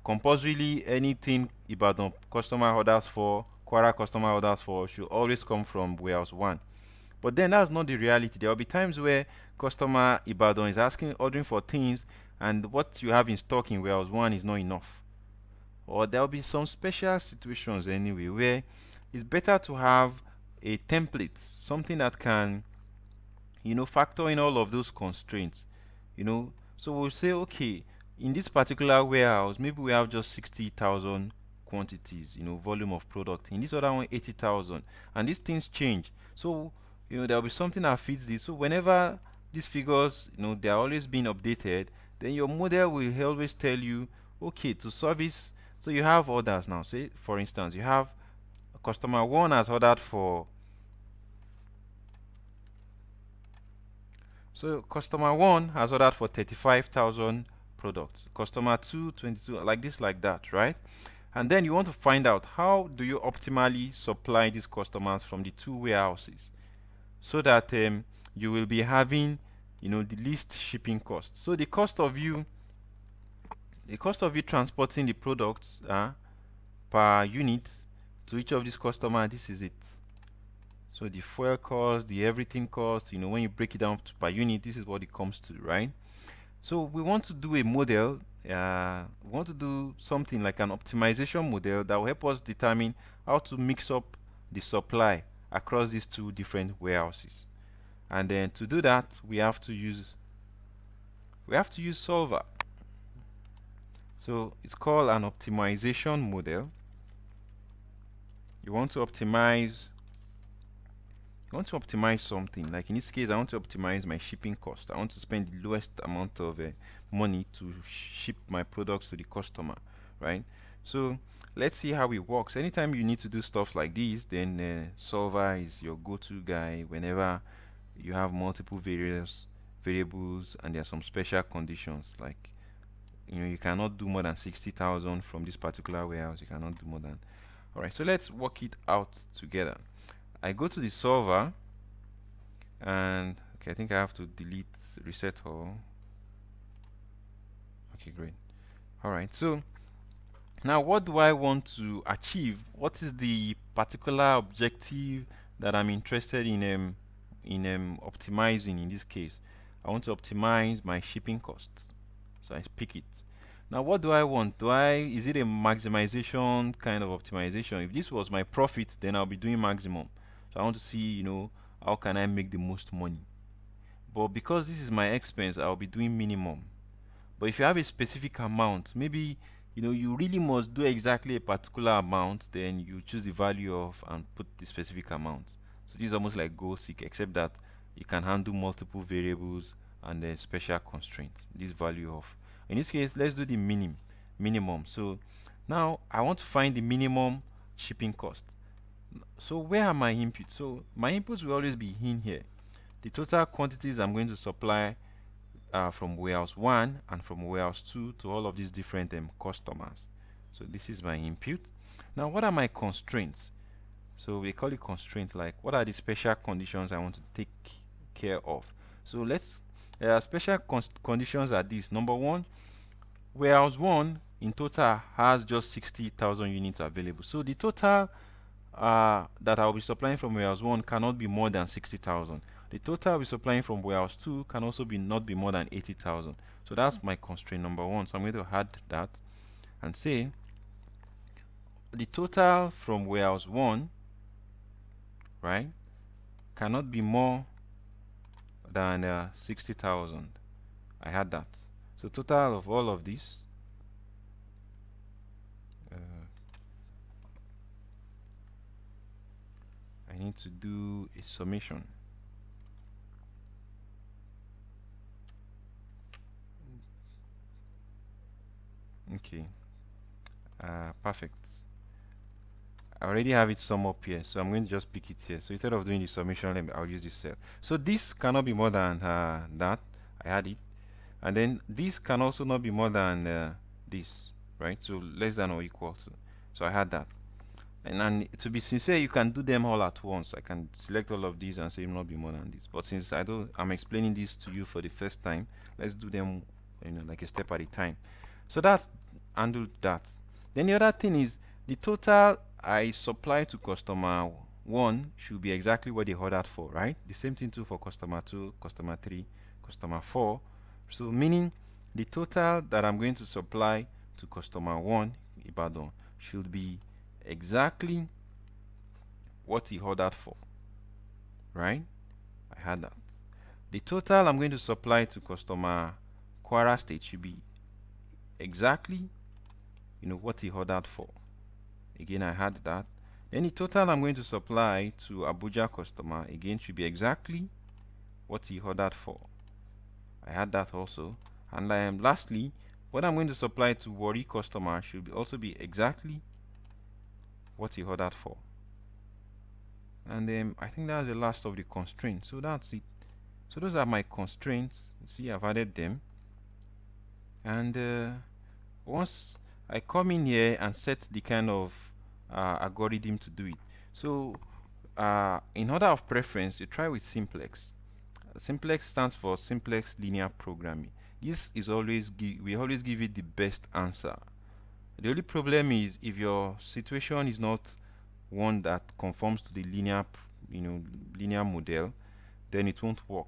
compulsorily anything Ibadan customer orders for, Kwara customer orders for, should always come from warehouse one. But then that's not the reality. There will be times where customer Ibadan is ordering for things, and what you have in stock in warehouse one is not enough. Or there will be some special situations anyway where it's better to have a template, something that can factor in all of those constraints. So we'll say, okay, in this particular warehouse, maybe we have just 60,000 quantities, volume of product. In this other one, 80,000, and these things change. So there will be something that fits this. So whenever these figures, they are always being updated, then your model will always tell you, okay, to service. So you have orders now. Say for instance, you have customer one has ordered for. So customer one has ordered for 35,000 products. Customer two, 22, like this, like that, right? And then you want to find out, how do you optimally supply these customers from the two warehouses, so that you will be having the least shipping cost. So the cost of you transporting the products per unit to each of these customers, this is it. So the fuel cost, the everything cost, when you break it down per unit, this is what it comes to, right? So we want to do a model. We want to do something like an optimization model that will help us determine how to mix up the supply across these two different warehouses. And then to do that, we have to use solver. So it's called an optimization model. You want to optimize something. Like in this case, I want to optimize my shipping cost. I want to spend the lowest amount of money to ship my products to the customer, right? So let's see how it works. Anytime you need to do stuff like this, then solver is your go-to guy whenever you have multiple variables and there are some special conditions, like you cannot do more than 60,000 from this particular warehouse. You cannot do more than. All right, so let's work it out together. I go to the solver, and okay, I think I have to delete reset all. Okay, great. All right, so now what do I want to achieve? What is the particular objective that I'm interested in optimizing? In this case, I want to optimize my shipping costs, so I pick it. Now what do I want? Is it a maximization kind of optimization? If this was my profit, then I'll be doing maximum. So I want to see, how can I make the most money? But because this is my expense, I'll be doing minimum. But if you have a specific amount, maybe you really must do exactly a particular amount, then you choose the value of and put the specific amount. So this is almost like goal seek, except that you can handle multiple variables and then special constraints. This value of, in this case, let's do the minimum. So now I want to find the minimum shipping cost. So where are my inputs? So my inputs will always be in here. The total quantities I'm going to supply from warehouse 1 and from warehouse 2 to all of these different customers. So this is my input. Now what are my constraints? So we call it constraint, like what are the special conditions I want to take care of. So let's special conditions are these. Number one, warehouse 1 in total has just 60,000 units available. So the total that I'll be supplying from warehouse 1 cannot be more than 60,000. The total I'll be supplying from warehouse 2 can also not be more than 80,000. So that's my constraint number 1. So I'm going to add that and say the total from warehouse 1, right, cannot be more than 60,000. I had that. So total of all of this I need to do a summation. Okay, perfect. I already have it sum up here, so I'm going to just pick it here. So instead of doing the summation, I'll use this cell. So this cannot be more than that. I had it, and then this can also not be more than this, right? So less than or equal to. So I had that. And to be sincere, you can do them all at once. I can select all of these and say not be more than this. But since I'm explaining this to you for the first time, let's do them, like a step at a time. So that's handle that. Then the other thing is the total I supply to customer 1 should be exactly what they ordered for, right? The same thing too for customer 2, customer 3, customer 4. So meaning the total that I'm going to supply to customer 1, Ibadan, should be exactly what he ordered for, right? I had that. The total I'm going to supply to customer Kwara State should be exactly what he ordered for. Again, I had that. Then the total I'm going to supply to Abuja customer again should be exactly what he ordered for. I had that also. And lastly, what I'm going to supply to Warri customer should also be exactly what he ordered for. And I think that's the last of the constraints. So that's it. So those are my constraints. See, I've added them. And once I come in here and set the kind of algorithm to do it. So in order of preference, you try with simplex. Simplex stands for simplex linear programming. This is we always give it the best answer. The only problem is if your situation is not one that conforms to the linear model, then it won't work.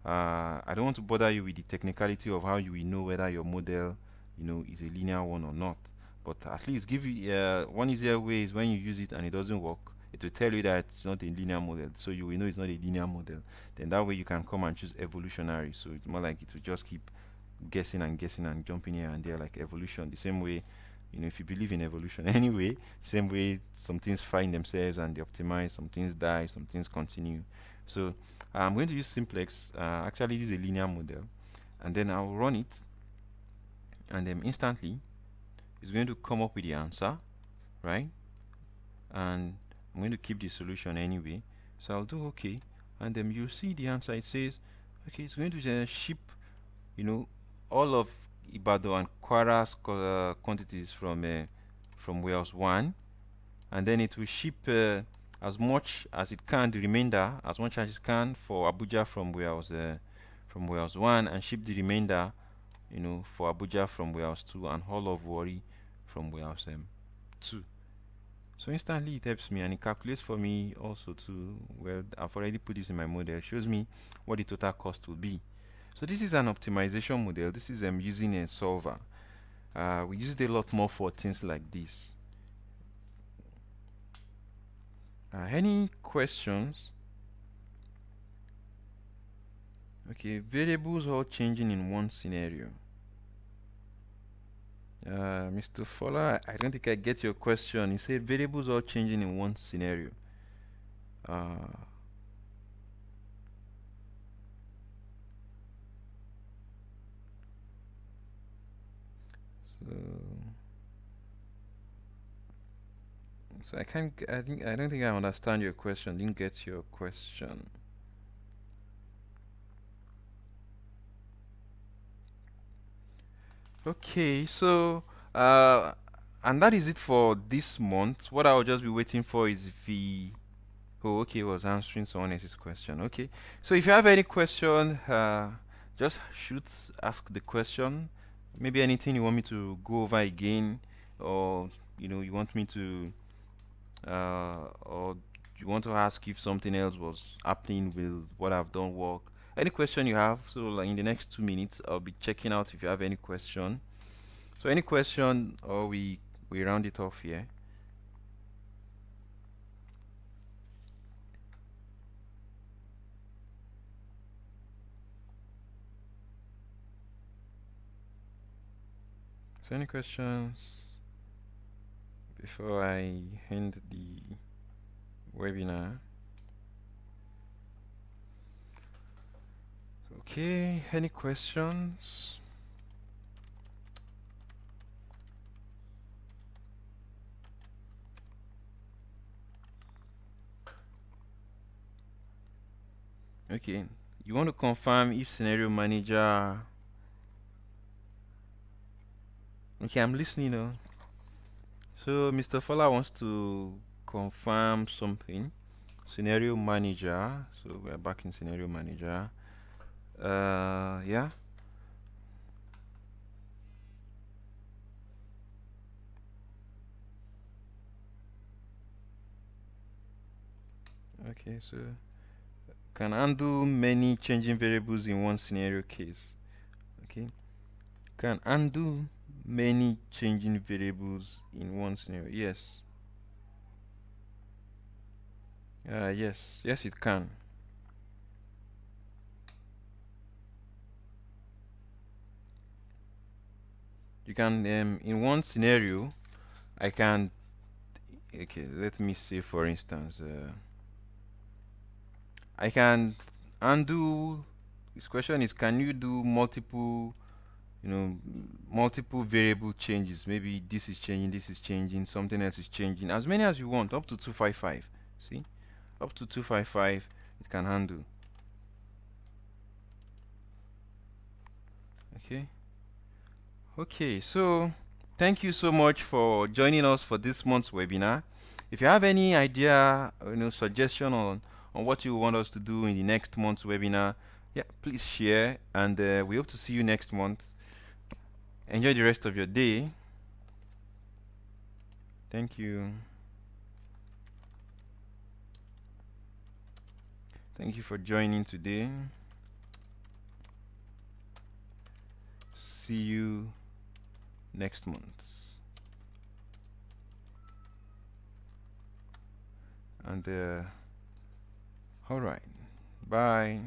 I don't want to bother you with the technicality of how you will know whether your model is a linear one or not, but at least give you one easier way is when you use it and it doesn't work, it will tell you that it's not a linear model, so you will know it's not a linear model. Then that way you can come and choose evolutionary, so it's more like it will just keep guessing and guessing and jumping here and there like evolution. The same way, if you believe in evolution anyway, same way some things find themselves and they optimize, some things die, some things continue. So I'm going to use simplex. Actually, this is a linear model, and then I'll run it. and then instantly it's going to come up with the answer, right? And I'm going to keep the solution anyway, so I'll do okay, and then you'll see the answer. It says okay, it's going to ship, you know, all of Ibadan and Kwara's quantities from warehouse 1, and then it will ship as much as it can, the remainder as much as it can for Abuja from warehouse 1, and ship the remainder, you know, for Abuja from warehouse 2, and all of Warri from warehouse 2. So instantly it helps me, and it calculates for me also too. Well, I've already put this in my model. It shows me what the total cost will be. So this is an optimization model. This is using a solver. We use it a lot more for things like this. Any questions? Okay, variables all changing in one scenario. Mr. Fowler, I don't think I get your question. You said variables all changing in one scenario. So I can't. I don't think I understand your question. Didn't get your question. Okay, so and that is it for this month. What I'll just be waiting for is if he. Oh, okay, was answering someone else's question. Okay, so if you have any question, just shoot, ask the question. Maybe anything you want me to go over again, or you want me to, or you want to ask if something else was happening with what I've done work. Any question you have. So like in the next 2 minutes, I'll be checking out if you have any question. So any question, or we round it off here. So any questions before I end the webinar? Okay, any questions? Okay, you want to confirm if scenario manager. Okay, I'm listening now. So Mr. Fowler wants to confirm something. Scenario manager. So we're back in scenario manager. Yeah. Okay, so can undo many changing variables in one scenario case. Okay, can undo many changing variables in one scenario. Yes. Yes, it can. You can in one scenario, I can. Okay, let me say for instance, I can undo. This question is, can you do multiple, multiple variable changes? Maybe this is changing, something else is changing. As many as you want, up to 255. See, up to 255, it can handle. Okay, so thank you so much for joining us for this month's webinar. If you have any idea, suggestion on what you want us to do in the next month's webinar, yeah, please share, and we hope to see you next month. Enjoy the rest of your day. Thank you. Thank you for joining today. See you next month. And all right, bye.